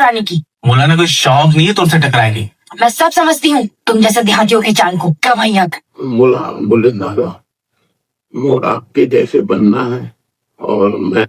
टकराने की। मौलाना कोई शौक नहीं है तुमसे टकराएगी। मैं सब समझती हूँ तुम जैसे देहातियों के चाल को। कमाइयक बोला बोले दादा मोर आपके जैसे बनना है और मैं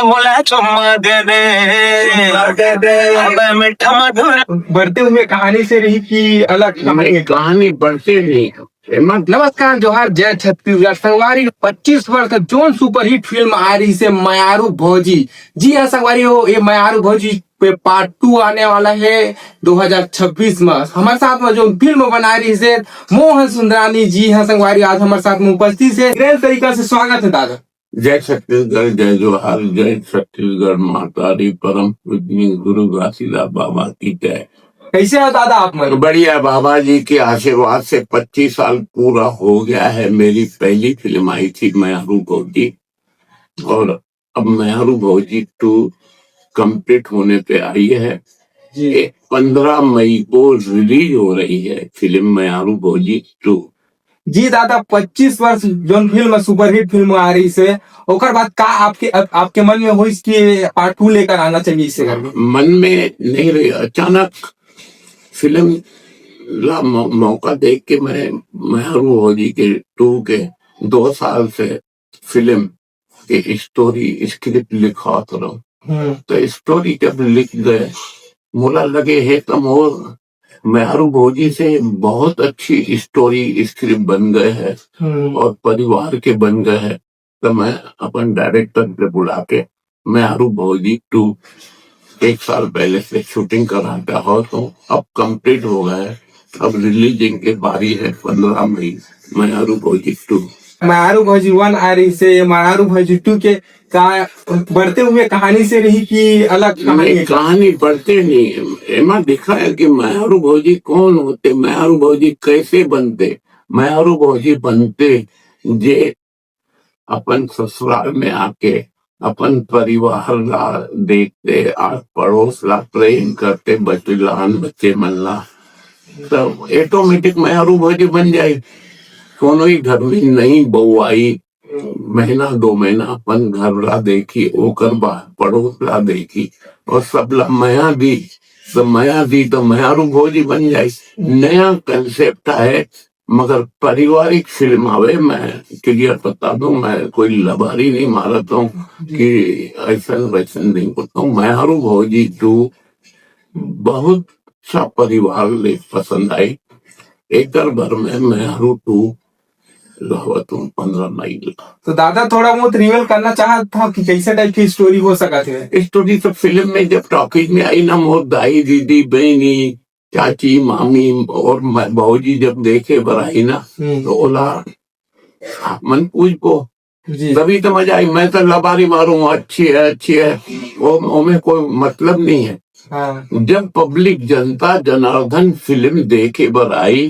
बोला चुम्मा दे दे अब मीठा मधुर। बढ़ते हुए कहानी से रही कि अलग कहानी। कहानी बढ़ते नहीं नमस्कार जोहार जय छत्तीसगढ़। संगवारी 25 वर्ष जोन सुपरहिट फिल्म आ रही से मयारू भौजी। जी हाँ संगवारी हो, ये मयारू भौजी पे पार्ट 2 आने वाला है 2026 में। हमारे साथ में जो फिल्म बना रही से मोहन सुंदरानी जी हाँ संगवारी, आज हमारे साथ में उपस्थित है। ग्रैंड तरीका से स्वागत है दादा। जय छत्तीसगढ़, जय जोहार, जय छत्तीसगढ़ माता री परम पूजनीय गुरु घासीदास बाबा की जय। कैसे हो दादा आप? बढ़िया, बाबा जी के आशीर्वाद से 25 साल पूरा हो गया है। मेरी पहली फिल्म आई थी मयारू भौजी और अब मयारू भौजी 2 कंप्लीट होने पे आई है। जी 15 मई को रिलीज हो रही है फिल्म मयारू भौजी 2। जी दादा, 25 वर्ष जो फिल्म सुपरहिट फिल्म आ रही से ओकर बाद का आपके मन में हुई कि पार्ट 2 लेकर आना चाहिए इसे घर में? मन में नहीं रही, अचानक फिल्म ला मौका देख के मैं मयारू भौजी के 2 के 2 साल से फिल्म की स्टोरी स्क्रिप्ट लिखा तो स्टोरी जब लिख गए मोला लगे है तम और मयारू भौजी से बहुत अच्छी स्टोरी स्क्रिप्ट बन गए है और परिवार के बन गए है। तो मैं अपन डायरेक्टर से बुला के मयारू भौजी 2 1 साल पहले से शूटिंग कराता हो तो अब कंप्लीट हो गया है। अब रिलीजिंग के बारी है 15 मई मयारू भौजी 2। मयारू भौजी 1 आ रही से मयारू भौजी 2 के का बढ़ते हुए कहानी से रही कि अलग कहानी बढ़ते नहीं। एमा दिखा है कि मयारू भौजी कौन होते, मयारू भौजी कैसे बनते। मयारू भौजी बनते जे अपन ससुराल में आके अपन परिवार ला देखते, आस पड़ोस ला प्रेम करते, बच्चे मन ला, तो ऑटोमेटिक मयारू भौजी बन जाए। कोनो ही घर में नहीं बहू आई, महीना 2 महीना अपन घर ला देखी, ओकर बाद पड़ोस ला देखी और सब ला माया दी तो मयारू भौजी बन जाए। नया कंसेप्ट है मगर पारिवारिक फिल्म आवे। मैं क्लियर बता दूं, मैं कोई लबारी नहीं मारता हूँ कि ऐसा वैसा नहीं करता हूँ। मयारू भौजी 2 बहुत अच्छा परिवार ले पसंद आई। एक भर में मयारू 2 रहवत हूँ 15 मई। तो दादा थोड़ा बहुत रिवील करना चाहता था कि कैसे टाइप की स्टोरी हो सका थे? स्टोरी तो फिल्म में जब टॉकीज में आई ना, मोर दाई दीदी बहनी चाची मामी और भौजी जब देखे बराई ना तो ओला मन पूछ को तभी तो मजा आई। मैं तो लबारी मारूं अच्छी है वो में कोई मतलब नहीं है। जब पब्लिक जनता जनार्दन फिल्म देखे बराई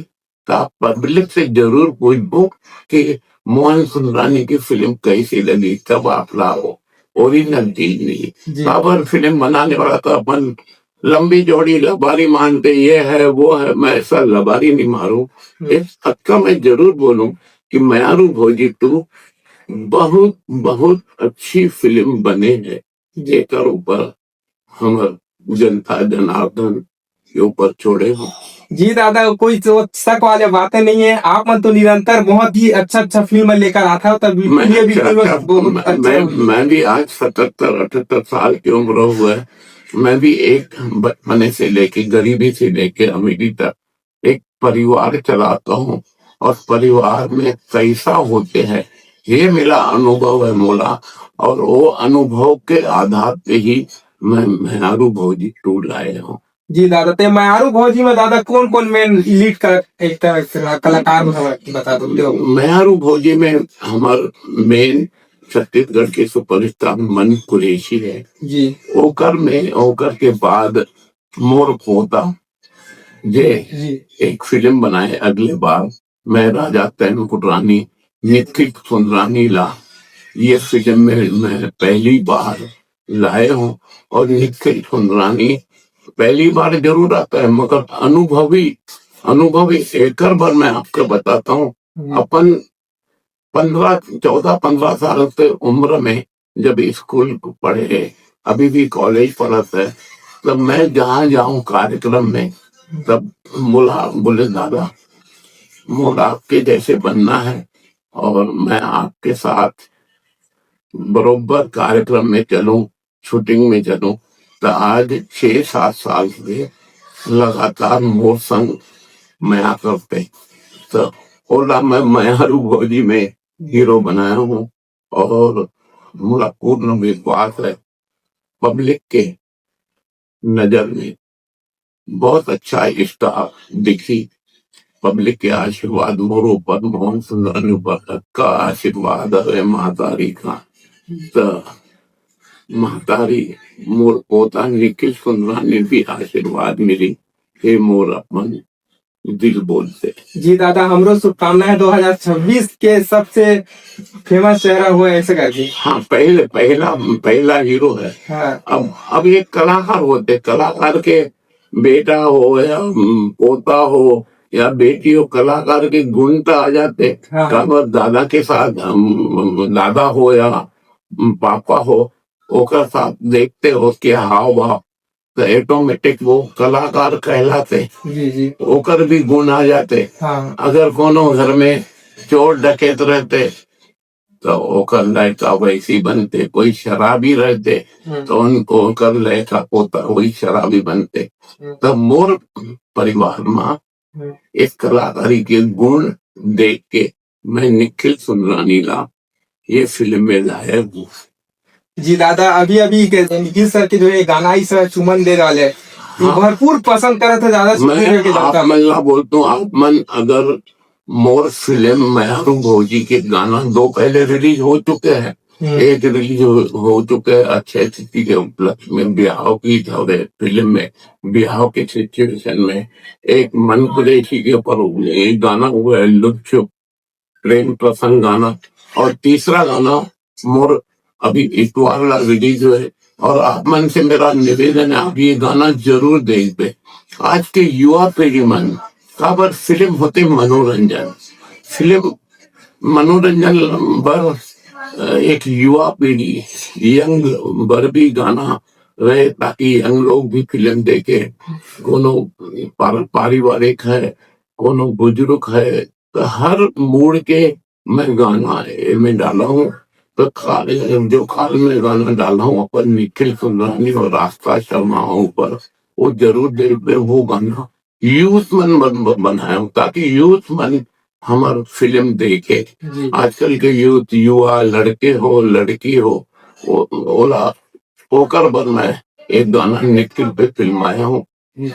तो पब्लिक से जरूर पूछो कि मोहन सुंदरानी की फिल्म कैसी लगी, तब आप लाओ। ओरिजिनल चीज नहीं, बाबर फिल्म बनाने वाला तो अपन लंबी जोड़ी लबारी मानते, ये है वो है। मैं ऐसा लबारी नहीं मारू। इस हद का मैं जरूर बोलूं कि मयारू भौजी 2 बहुत बहुत अच्छी फिल्म बने है, जेकर ऊपर हम जनता जनार्दन के ऊपर छोड़े हो। जी दादा, कोई तो शक वाले बातें नहीं है। आप मन तो निरंतर बहुत ही अच्छा फिल्म लेकर आता है। तब मैं भी आज 77-78 साल की उम्र हुआ है। मैं भी एक बचपने से लेके गरीबी से लेके अमीरी तक एक परिवार चलाता हूँ और परिवार में कैसा होते हैं ये मेरा अनुभव है मोला, और वो अनुभव के आधार पे ही मैं मयारू भौजी 2 लाए हूँ। जी दादा, ते मयारू भौजी में दादा कौन कौन मेन लीड का एक कलाकार बता दो? मयारू भौजी में हमार मेन छत्तीसगढ़ के सुपरस्टार मन कुरैशी है जी। ओकर के बाद मोर पोता जे एक फिल्म बनाए अगले बार, मैं राजा तैनपुर रानी निखिल सुंदरानी ला ये फिल्म में मैं पहली बार लाए हूँ। और निखिल सुंदरानी पहली बार जरूर आता है मगर अनुभवी एक बार मैं आपको बताता हूँ। अपन 14-15 साल के उम्र में जब स्कूल पढ़े, अभी भी कॉलेज पढ़त है, तब मैं जहाँ जाऊं कार्यक्रम में, तब बोला, बोले दादा मोर आपके जैसे बनना है और मैं आपके साथ बरोबर कार्यक्रम में चलूं, शूटिंग में चलूं। तो आज 6-7 साल से लगातार मोर संग मैं करते, तो ओला मैं मैहरू भौजी में हीरो बनाया हूँ। और मेरा पूर्ण विश्वास है पब्लिक के नजर में बहुत अच्छा स्टार दिखी। पब्लिक के आशीर्वाद मोरो पर, मोहन सुंदर पर का आशीर्वाद है महातारी का। तो महातारी मोर पोता निखिल सुंदरानी भी आशीर्वाद मिली, हे मोर अपन दिल बोलते। जी दादा, हमरो शुभकामनाएं 2026 के सबसे फेमस चेहरा हुआ ऐसे करके। हाँ, पहला हीरो है। हाँ। अब ये कलाकार होते, कलाकार के बेटा हो या पोता हो या बेटी हो, कलाकार के गुण तो आ जाते। हाँ। कब दादा के साथ दादा हो या पापा हो, ओकर साथ देखते हो उसके हाव भाव, तो ऑटोमेटिक वो कलाकार कहलाते। जी जी। ओकर भी गुण आ जाते। हाँ। अगर कोनो घर में चोर डकैत रहते तो ओकर लड़का वैसी बनते, कोई शराबी रहते तो उनको ओकर लड़का पोता वही शराबी बनते। तो मोर परिवार में इस कलाकारी के गुण देख के मैं निखिल सुंदरानी ला ये फिल्म में लाया हूँ। जी दादा, अभी अभी निखिल सर के जो है गाना ही सर चुमन दे डाले, हाँ। भरपूर पसंद करे थे दादा। मैं आप मन बोलता हूँ, आप मन अगर मोर फिल्म मैहरू भौजी के गाना 2 पहले रिलीज हो चुके हैं, एक रिलीज हो चुके हैं अक्षय तृतीया के उपलक्ष्य में, ब्याह की फिल्म में, ब्याह के सिचुएशन में एक मन कुरेशी के ऊपर एक गाना हुआ है लुत्फ प्रेम प्रसंग गाना, और तीसरा गाना मोर अभी इतवार रिलीज हुए। और आप मन से मेरा निवेदन है, आप ये गाना जरूर देख दे। आज के युवा पीढ़ी मन काबर फिल्म होते मनोरंजन, फिल्म मनोरंजन बर एक युवा पीढ़ी यंग बर भी गाना रहे, ताकि यंग लोग भी फिल्म देखे। कोनो पारिवारिक है, कोनो बुजुर्ग है, तो हर मूड के मैं गाना में डाला हूँ। तो जो काल में गाना डाला हूँ अपन निखिल सुंदरानी और रास्ता शर्मा ऊपर, वो जरूर देख, वो गाना यूथ मन बनाया हूँ ताकि यूथ मन हमार फिल्म देखे। आजकल के यूथ, युवा लड़के हो लड़की हो, ओला ओकर बर मैं एक गाना निखिल पे फिल्माया हूँ।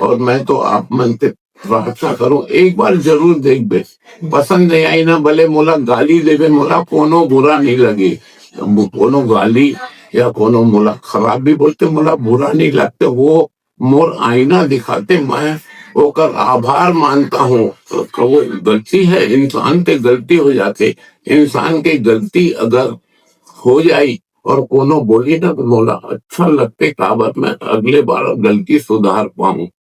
और मैं तो आप मन से प्रार्थना करूं एक बार जरूर देख बे। पसंद नहीं आई ना भले मोला गाली देवे, मोला कोनो बुरा नहीं लगी, कोनो गाली या कोनो मोला खराब भी बोलते मोला बुरा नहीं लगते। वो मोर आईना दिखाते, मैं ओकर आभार मानता हूँ। तो वो गलती है, इंसान के गलती हो जाते, इंसान के गलती अगर हो जाई और कोनो बोली ना तो मोला अच्छा लगते, काबर मैं अगले बार गलती सुधार पाऊं।